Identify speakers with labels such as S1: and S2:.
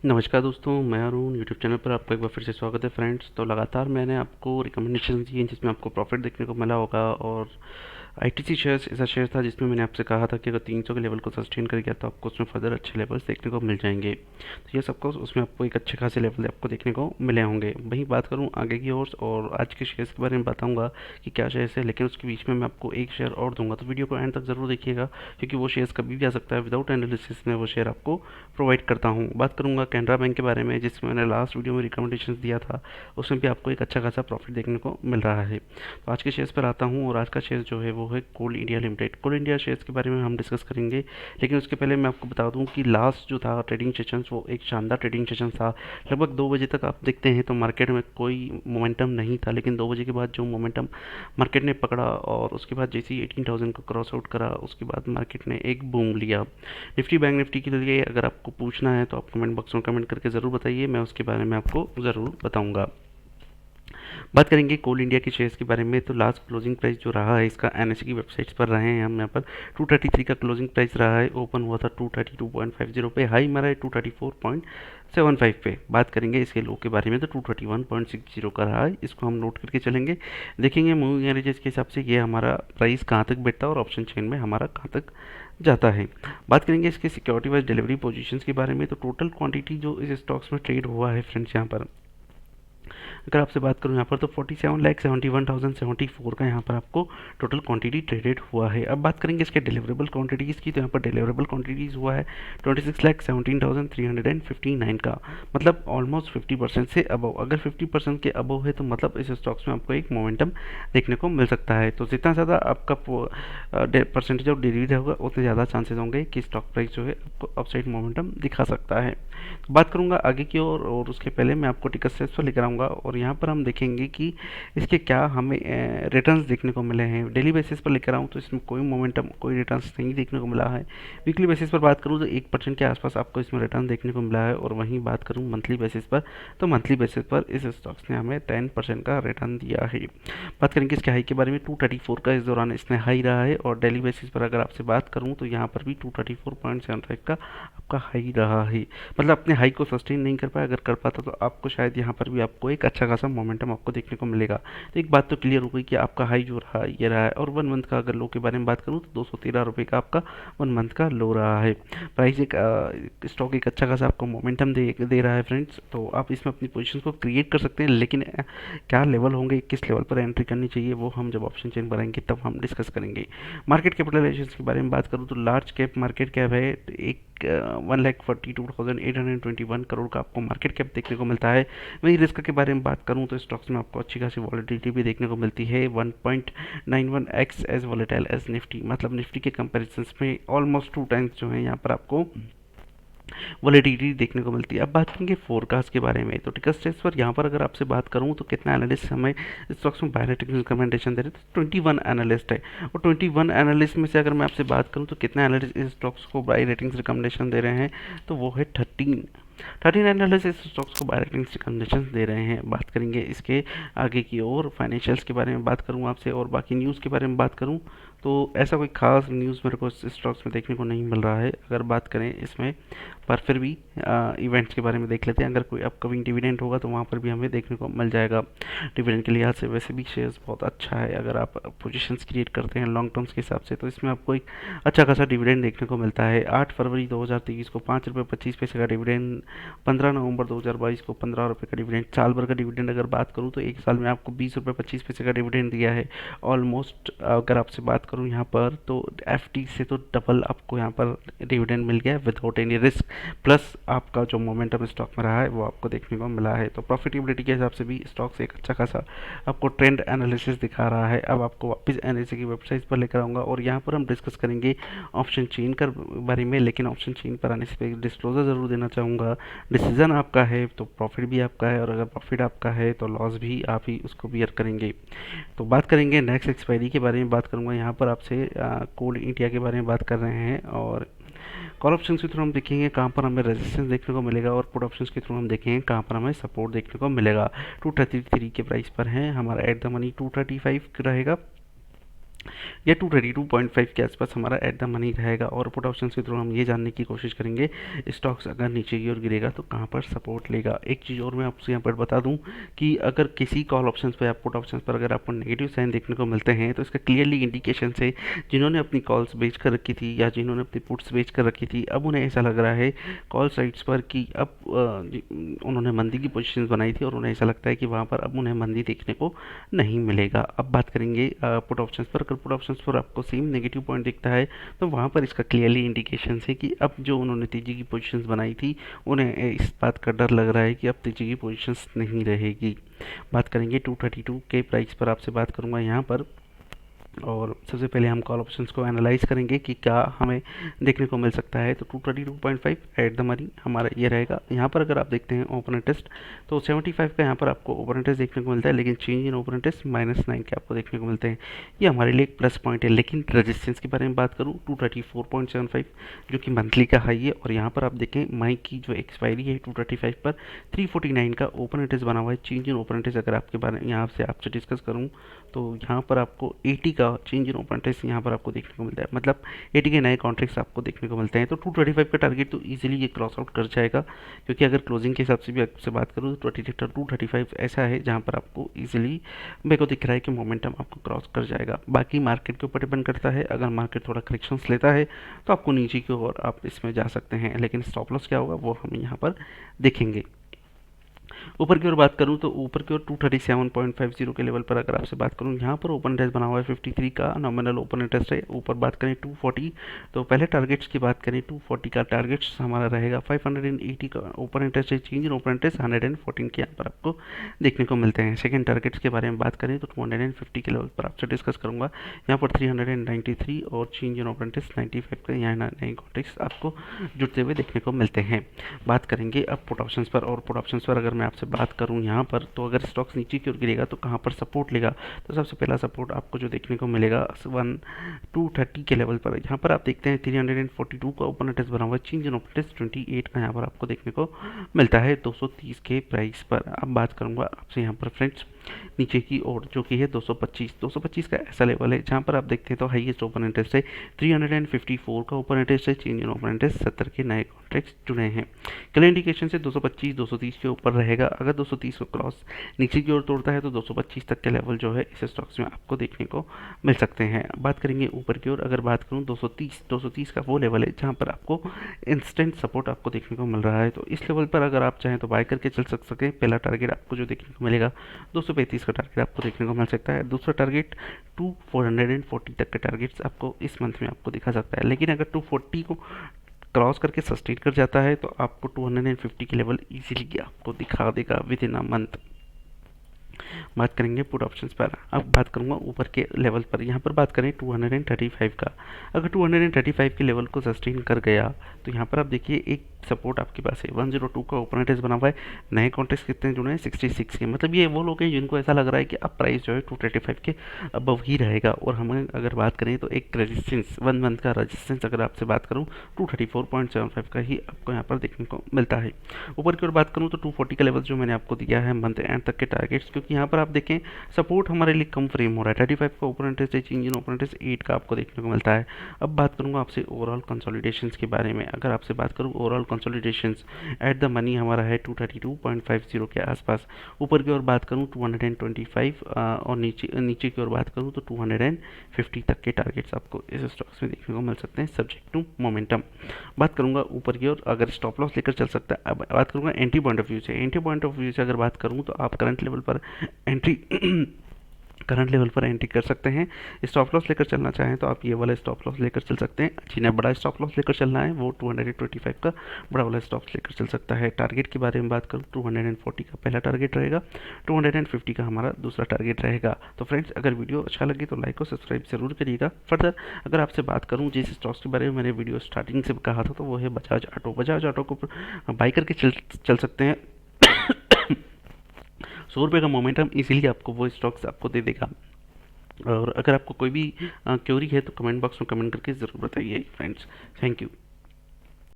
S1: नमस्कार दोस्तों, मैं अरुण यूट्यूब चैनल पर आपका एक बार फिर से स्वागत है फ्रेंड्स। तो लगातार मैंने आपको रिकमेंडेशन दी हैं जिसमें आपको प्रॉफिट देखने को मिला होगा। और आईटीसी शेयर्स ऐसा शेयर था जिसमें मैंने आपसे कहा था कि अगर 300 के लेवल को सस्टेन कर गया तो आपको उसमें फर्दर अच्छे लेवल्स देखने को मिल जाएंगे। तो ये सबको उसमें आपको एक अच्छे खासे लेवल आपको देखने को मिले होंगे। वहीं बात करूँ आगे की ओर और आज के शेयर्स के बारे में बताऊँगा कि क्या शेयर्स है, लेकिन उसके बीच में मैं आपको एक शेयर और दूंगा, तो वीडियो को एंड तक ज़रूर देखिएगा क्योंकि वो शेयर्स कभी भी आ सकता है। विदाउट एनालिसिस में वो शेयर आपको प्रोवाइड करता हूँ। बात करूँगा कैनरा बैंक के बारे में जिसमें मैंने लास्ट वीडियो में रिकमेंडेशन दिया था, उसमें भी आपको एक अच्छा खासा प्रॉफिट देखने को मिल रहा है। तो आज के शेयर्स पर आता हूँ और आज का शेयर जो है वो है कोल इंडिया लिमिटेड। कोल इंडिया शेयर्स के बारे में हम डिस्कस करेंगे, लेकिन उसके पहले मैं आपको बता दूँ कि लास्ट जो था ट्रेडिंग सेशन वो एक शानदार ट्रेडिंग सेशन था। लगभग 2 बजे तक आप देखते हैं तो मार्केट में कोई मोमेंटम नहीं था, लेकिन 2 बजे के बाद जो मोमेंटम मार्केट ने पकड़ा और उसके बाद जैसे ही 18,000 को क्रॉस आउट करा उसके बाद मार्केट ने एक बूम लिया। निफ्टी बैंक निफ्टी के लिए अगर आपको पूछना है तो आप कमेंट बॉक्स में कमेंट करके ज़रूर बताइए, मैं उसके बारे में आपको ज़रूर बताऊंगा। बात करेंगे कोल इंडिया के शेयर्स के बारे में, तो लास्ट क्लोजिंग प्राइस जो रहा है इसका एनएसई की वेबसाइट्स पर रहे हैं हम यहाँ पर 233 का क्लोजिंग प्राइस रहा है। ओपन हुआ था 232.50 पे, हाई मारा है 234.75 पे। बात करेंगे इसके लो के बारे में तो 231.60 का रहा है, इसको हम नोट करके चलेंगे। देखेंगे मूविंग एवरेजेस के हिसाब से ये हमारा प्राइस कहाँ तक बैठता है और ऑप्शन चेन में हमारा कहाँ तक जाता है। बात करेंगे इसके सिक्योरिटी वाइज डिलीवरी पोजीशंस के बारे में, तो टोटल क्वांटिटी जो इस स्टॉक्स में ट्रेड हुआ है फ्रेंड्स, यहाँ पर अगर आपसे बात करूं यहाँ पर तो 47,71,074 का यहाँ पर आपको टोटल क्वांटिटी ट्रेडेड हुआ है। अब बात करेंगे इसके डिलीवरेबल क्वांटिटीज़ की, तो यहाँ पर डिलीवरेबल क्वांटिटीज़ हुआ है 26,17,359 का, मतलब ऑलमोस्ट 50% से अबव। अगर 50% के अबव है तो मतलब इस स्टॉक्स में आपको एक मोमेंटम देखने को मिल सकता है। तो जितना ज़्यादा आपका परसेंटेज ऑफ डिलीवरी होगा उतने ज़्यादा चांसेस होंगे कि स्टॉक प्राइस जो है आपको अपसाइड मोमेंटम दिखा सकता है। तो बात करूँगा आगे की ओर और उसके पहले मैं आपको टिकट सेल्स पर लेकर आऊँगा और यहाँ पर हम देखेंगे कि इसके क्या हमें रिटर्न्स देखने को मिले हैं। डेली बेसिस पर लेकर आऊँ तो इसमें कोई मोमेंटम कोई रिटर्न्स नहीं देखने को मिला है। वीकली बेसिस पर बात करूँ तो 1% के आसपास आपको इसमें रिटर्न देखने को मिला है। और वहीं बात करूँ मंथली बेसिस पर तो मंथली बेसिस पर इस स्टॉक्स ने हमें 10% का रिटर्न दिया है। बात करेंगे इसके हाई के बारे में, 234 का इस दौरान इसने हाई रहा है। और डेली बेसिस पर अगर आपसे बात करूँ तो यहाँ पर भी 234.75 का आपका हाई रहा है। मतलब अपने हाई को सस्टेन नहीं कर पाया, अगर कर पाता तो आपको शायद यहाँ पर भी आपको एक अच्छा खासा मोमेंटम आपको देखने को मिलेगा। तो एक बात तो क्लियर हो गई कि आपका हाई जो रहा ये रहा है। और 1 मंथ का अगर लो के बारे में बात करूँ तो 213 रुपये का आपका 1 मंथ का लो रहा है। प्राइस एक स्टॉक एक अच्छा खासा आपको मोमेंटम दे रहा है फ्रेंड्स। तो आप इसमें अपनी पोजीशन को क्रिएट कर सकते हैं, लेकिन क्या लेवल होंगे, किस लेवल पर एंट्री करनी चाहिए, वो हम जब ऑप्शन चेन बनाएंगे तब हम डिस्कस करेंगे। मार्केट कैपिटलाइजेशन के बारे में बात करूँ तो लार्ज कैप मार्केट कैप है एक 1,42,821 करोड़ का आपको मार्केट कैप देखने को मिलता है। वहीं रिस्क के बारे में बात करूं तो स्टॉक्स में आपको अच्छी खासी वॉलेटिलिटी भी देखने को मिलती है, 1.91x as volatile as Nifty, मतलब निफ्टी के कंपेरिजन में ऑलमोस्ट 2 टाइम्स जो है यहाँ पर आपको वॉलेटिलिटी देखने को मिलती है। अब बात करेंगे फोरकास्ट के बारे में, तो टिकट स्टेज पर यहाँ पर अगर आपसे बात करूँ तो कितना एनालिस्ट हमें स्टॉक्स में बाय रेटिंग रिकमेंडेशन दे रहे हैं, तो 21 एनालिस्ट है। और 21 एनालिस्ट में से अगर मैं आपसे बात करूँ तो कितना एनालिस्ट इस स्टॉक्स को बाय रेटिंग्स रिकमेंडेशन दे रहे हैं, तो वो है 13 एनालिस्ट इस स्टॉक्स को बाय रेटिंग्स रिकमेंडेशन दे रहे हैं। बात करेंगे इसके आगे की ओर फाइनेंशियल्स के बारे में बात करूँ आपसे और बाकी न्यूज़ के बारे में बात करूँ तो ऐसा कोई खास न्यूज़ मेरे को स्टॉक्स में देखने को नहीं मिल रहा है। अगर बात करें इसमें पर फिर भी इवेंट्स के बारे में देख लेते हैं। अगर कोई अपकमिंग डिविडेंड होगा तो वहाँ पर भी हमें देखने को मिल जाएगा। डिविडेंड के लिहाज से वैसे भी शेयर्स बहुत अच्छा है, अगर आप पोजीशंस क्रिएट करते हैं लॉन्ग टर्म्स के हिसाब से तो इसमें आपको एक अच्छा खासा डिविडेंड देखने को मिलता है। 8 फरवरी 2023 को 5 रुपये 25 पैसे का डिविडेंड, 15 नवंबर 2022 को 15 रुपये का डिविडेंड। साल भर का डिविडेंड अगर बात करूँ तो एक साल में आपको 20 रुपये 25 पैसे का डिविडेंड दिया है। ऑलमोस्ट अगर आपसे बात करूँ यहाँ पर तो एफडी से तो डबल आपको यहाँ पर डिविडेंड मिल गया विदाउट एनी रिस्क, प्लस आपका जो मोमेंटम स्टॉक में रहा है वो आपको देखने को मिला है। तो प्रॉफिटेबिलिटी के हिसाब से भी स्टॉक्स एक अच्छा खासा आपको ट्रेंड एनालिसिस दिखा रहा है। अब आपको वापस एनएसई की वेबसाइट पर लेकर आऊँगा और यहाँ पर हम डिस्कस करेंगे ऑप्शन चेन के बारे में। लेकिन ऑप्शन चेन पर आने से डिस्क्लोजर ज़रूर देना चाहूँगा, डिसीजन आपका है तो प्रॉफिट भी आपका है, और अगर प्रॉफिट आपका है तो लॉस भी आप ही उसको बियर करेंगे। तो बात करेंगे नेक्स्ट एक्सपायरी के बारे में बात करूँगा यहाँ पर आपसे। कोल इंडिया के बारे में बात कर रहे हैं और कॉल ऑप्शन के थ्रू हम देखेंगे कहाँ पर हमें रेजिस्टेंस देखने को मिलेगा और पुट ऑप्शन के थ्रू हम देखेंगे कहाँ पर हमें सपोर्ट देखने को मिलेगा। 233 के प्राइस पर है, हमारा एट द मनी 235 रहेगा। या 232.5 के आसपास हमारा एट द मनी रहेगा। और पुट ऑप्शन के थ्रू हम ये जानने की कोशिश करेंगे स्टॉक्स अगर नीचे की ओर गिरेगा तो कहाँ पर सपोर्ट लेगा। एक चीज़ और मैं आपसे यहाँ पर बता दूँ कि अगर किसी कॉल ऑप्शन पर या पुट ऑप्शन पर अगर आपको नेगेटिव साइन देखने को मिलते हैं तो इसका क्लियरली इंडिकेशन से जिन्होंने अपनी कॉल्स बेच कर रखी थी या जिन्होंने अपनी पुट्स बेच कर रखी थी, अब उन्हें ऐसा लग रहा है कॉल साइट्स पर कि अब उन्होंने मंदी की पोजीशंस बनाई थी और उन्हें ऐसा लगता है कि वहाँ पर अब उन्हें मंदी देखने को नहीं मिलेगा। अब बात करेंगे पुट ऑप्शंस पर। अगर पुट ऑप्शंस पर आपको सेम नेगेटिव पॉइंट दिखता है तो वहाँ पर इसका क्लियरली इंडिकेशन है कि अब जो उन्होंने तेजी की पोजीशंस बनाई थी उन्हें इस बात का डर लग रहा है कि अब तेजी की पोजीशंस नहीं रहेगी। बात करेंगे 232 के प्राइस पर आपसे बात करूँगा यहाँ पर। और सबसे पहले हम कॉल ऑप्शंस को एनालाइज करेंगे कि क्या हमें देखने को मिल सकता है। तो 232.5 एट द मनी हमारा ये रहेगा। यहाँ पर अगर आप देखते हैं ओपन इंटरेस्ट तो 75 का यहाँ पर आपको ओपन इंटरेस्ट देखने को मिलता है, लेकिन चेंज इन ओपन इंटरेस्ट -9 के आपको देखने को मिलते हैं। ये हमारे लिए एक प्लस पॉइंट है। लेकिन रेजिस्टेंस के बारे में बात करूँ 234.75 जो कि मंथली का हाई है। और यहाँ पर आप देखें मई की जो एक्सपायरी है 235 पर 349 का ओपन इंटरेस्ट बना हुआ है। चेंज इन ओपन इंटरेस्ट अगर आपके बारे में यहाँ से आपसे डिस्कस करूँ तो यहाँ पर आपको 80 का चेंज इन ओपन इंटरेस्ट यहाँ पर आपको देखने को मिलता है, मतलब 80 के नए कॉन्ट्रैक्ट्स आपको देखने को मिलते हैं। तो 225 का टारगेट तो इजीली ये क्रॉस आउट कर जाएगा, क्योंकि अगर क्लोजिंग के हिसाब से भी आपसे बात करूँ तो 235 ऐसा है जहाँ पर आपको इजीली मेरे को दिख रहा है कि मोमेंटम आपको क्रॉस कर जाएगा। बाकी मार्केट के ऊपर डिपेंड करता है, अगर मार्केट थोड़ा करेक्शंस लेता है तो आपको नीचे की ओर आप इसमें जा सकते हैं, लेकिन स्टॉप लॉस क्या होगा वो हम यहाँ पर देखेंगे। ऊपर की ओर बात करूं तो ऊपर की ओर 237.50 के लेवल पर अगर आपसे बात करूं, यहाँ पर ओपन इंटरेस्ट बना हुआ है 53 का नॉमिनल ओपन इंटरेस्ट है। ऊपर बात करें 240, तो पहले टारगेट्स की बात करें 240 का टारगेट्स हमारा रहेगा। 580 का ओपन इंटरेस्ट है। चेंज इन ओपन इंटरेस्ट 114 के यहाँ पर आपको देखने को मिलते हैं। सेकंड टारगेट्स के बारे में बात करें तो 250 के लेवल पर आपसे डिस्कस करूंगा। यहाँ पर 393 और चेंज इन ओपन इंटरेस्ट 95 का यहाँ नए कॉन्ट्रैक्ट्स आपको जुड़ते हुए देखने को मिलते हैं। बात करेंगे अब पुट ऑप्शंस पर। और पुट ऑप्शंस पर अगर मैं आपसे बात करूं यहाँ पर तो अगर स्टॉक्स नीचे की ओर गिरेगा तो कहाँ पर सपोर्ट लेगा, तो सबसे पहला सपोर्ट आपको जो देखने को मिलेगा 230 के लेवल पर। यहाँ पर आप देखते हैं 342 का ओपन इंटरेस्ट बना हुआ है। चेंज इन ओपन इंटरेस्ट 28 का यहाँ पर आपको देखने को मिलता है 230 के प्राइस पर। अब बात करूँगा आपसे यहाँ पर फ्रेंड्स नीचे की ओर जो कि है 225 का ऐसा लेवल है जहाँ पर आप देखते हैं तो हाईएस्ट ओपन इंटरेस्ट है। 354 का ओपन इंटरेस्ट है। चेंज इन ओपन इंटरेस्ट 70 के नए कॉन्ट्रैक्ट्स जुड़े हैं। क्लियर इंडिकेशन से 225-230 के ऊपर रहेगा। अगर 230 को क्रॉस नीचे की ओर तोड़ता है तो 225 तक के लेवल जो है इस स्टॉक्स में आपको देखने को मिल सकते हैं। बात करेंगे ऊपर की ओर। अगर बात करूँ 230 का वो लेवल है जहाँ पर आपको इंस्टेंट सपोर्ट आपको देखने को मिल रहा है। तो इस लेवल पर अगर आप चाहें तो बाय करके चल सकते हैं। पहला टारगेट आपको जो देखने को मिलेगा 235 का टारगेट आपको देखने को मिल सकता है। दूसरा टारगेट 440 तक के टारगेट्स आपको इस मंथ में आपको दिखा सकता है। लेकिन अगर 240 को क्रॉस करके सस्टेन कर जाता है तो आपको 250 के लेवल इजीली आपको दिखा देगा विद इन अ मंथ। बात करेंगे पुट ऑप्शंस पर। अब बात करूंगा ऊपर के लेवल पर। यहाँ पर बात करें 235 का। अगर 235 के लेवल को सस्टेन कर गया तो यहाँ पर आप देखिए एक सपोर्ट आपके पास है। 102 का ओपन इंटरेस्ट बना हुआ है। नए कॉन्ट्रैक्ट्स कितने जुड़े हैं 66 के, मतलब ये वो लोग हैं जिनको ऐसा लग रहा है कि अब प्राइस जो है 235 के अबव ही रहेगा। और हमें अगर बात करें तो एक रेजिस्टेंस 1 मंथ का रेजिस्टेंस अगर आपसे बात करूँ 234.75 का ही आपको यहाँ पर देखने को मिलता है। ऊपर की ओर बात करूँ तो 240 का लेवल जो मैंने आपको दिया है मंथ एंड तक के टारगेट्स, क्योंकि यहाँ पर आप देखें सपोर्ट हमारे लिए कम फ्रेम हो रहा है। 35 का ओपन इंटरेस्ट है। चेंज इन ओपन इंटरेस्ट 8 का आपको देखने को मिलता है। अब बात करूँगा आपसे ओवरऑल कंसोलिडेशंस के बारे में। अगर आपसे बात करूँ ओवरऑल कंसोलिडेशंस एट द मनी हमारा है 232.50 के आसपास। ऊपर की ओर बात करूँ 225 और नीचे की ओर बात करूँ तो 250 तक के टारगेट्स आपको इस स्टॉक्स में देखने को मिल सकते हैं सब्जेक्ट टू मोमेंटम। बात करूँगा ऊपर की ओर अगर स्टॉप लॉस लेकर चल सकता है। अब बात करूँगा एंट्री पॉइंट ऑफ व्यू से। एंट्री पॉइंट ऑफ व्यू से अगर बात करूँ तो आप करंट लेवल पर एंट्री कर सकते हैं। स्टॉप लॉस लेकर चलना चाहें तो आप ये वाला स्टॉप लॉस लेकर चल सकते हैं। जिन्हें बड़ा स्टॉप लॉस लेकर चलना है वो 225 का बड़ा वाला स्टॉप लेकर चल सकता है। टारगेट के बारे में बात करूँ 240 का पहला टारगेट रहेगा। 250 का हमारा दूसरा टारगेट रहेगा। तो फ्रेंड्स अगर वीडियो अच्छा लगे तो लाइक और सब्सक्राइब जरूर करिएगा। फर्दर अगर आपसे बात करूँ जिस स्टॉक्स के बारे में मैंने वीडियो स्टार्टिंग से कहा था तो वो है बजाज ऑटो। बजाज ऑटो को बाई करके चल सकते हैं। 100 रुपये का मोमेंटम इजीली आपको वो स्टॉक्स आपको दे देगा। और अगर आपको कोई भी क्वेरी है तो कमेंट बॉक्स में कमेंट करके ज़रूर बताइए फ्रेंड्स। Thank you.